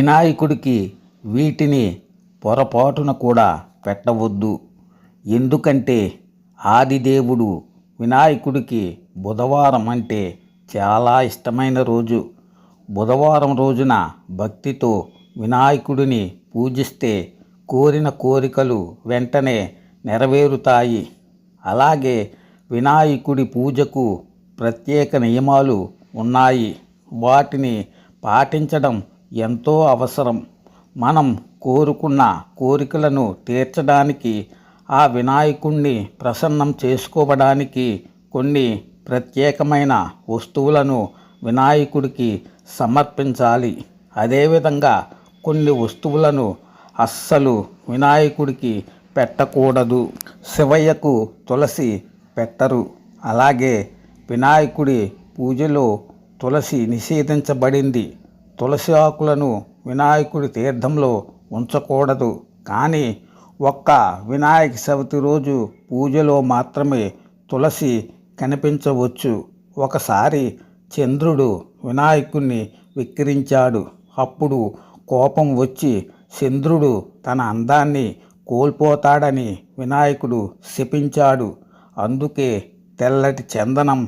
వినాయకుడికి వీటిని పొరపాటున కూడా పెట్టవద్దు. ఎందుకంటే ఆదిదేవుడు వినాయకుడికి బుధవారం అంటే చాలా ఇష్టమైన రోజు. బుధవారం రోజున భక్తితో వినాయకుడిని పూజిస్తే కోరిన కోరికలు వెంటనే నెరవేరుతాయి. అలాగే వినాయకుడి పూజకు ప్రత్యేక నియమాలు ఉన్నాయి. వాటిని పాటించడం ఎంతో అవసరం. మనం కోరుకున్న కోరికలను తీర్చడానికి, ఆ వినాయకుణ్ణి ప్రసన్నం చేసుకోవడానికి కొన్ని ప్రత్యేకమైన వస్తువులను వినాయకుడికి సమర్పించాలి. అదేవిధంగా కొన్ని వస్తువులను అస్సలు వినాయకుడికి పెట్టకూడదు. శివయ్యకు తులసి పెట్టరు. అలాగే వినాయకుడి పూజలో తులసి నిషేధించబడింది. తులసి ఆకులను వినాయకుడి తీర్థంలో ఉంచకూడదు. కానీ ఒక్క వినాయక చవితి రోజు పూజలో మాత్రమే తులసి కనిపించవచ్చు. ఒకసారి చంద్రుడు వినాయకుడిని వెక్కిరించాడు. అప్పుడు కోపం వచ్చి చంద్రుడు తన అందాన్ని కోల్పోతాడని వినాయకుడు శపించాడు. అందుకే తెల్లటి చందనం,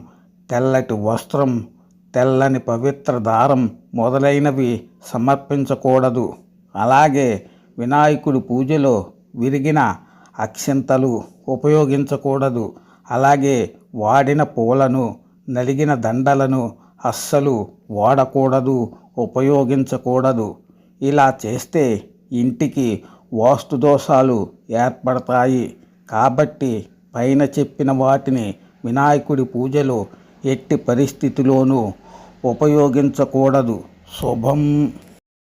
తెల్లటి వస్త్రం, తెల్లని పవిత్ర దారం మొదలైనవి సమర్పించకూడదు. అలాగే వినాయకుడి పూజలో విరిగిన అక్షింతలు ఉపయోగించకూడదు. అలాగే వాడిన పూలను, నలిగిన దండలను అస్సలు వాడకూడదు, ఉపయోగించకూడదు. ఇలా చేస్తే ఇంటికి వాస్తు దోషాలు ఏర్పడతాయి. కాబట్టి పైన చెప్పిన వాటిని వినాయకుడి పూజలో ఎట్టి పరిస్థితిలోనూ ఉపయోగించకూడదు. శుభం.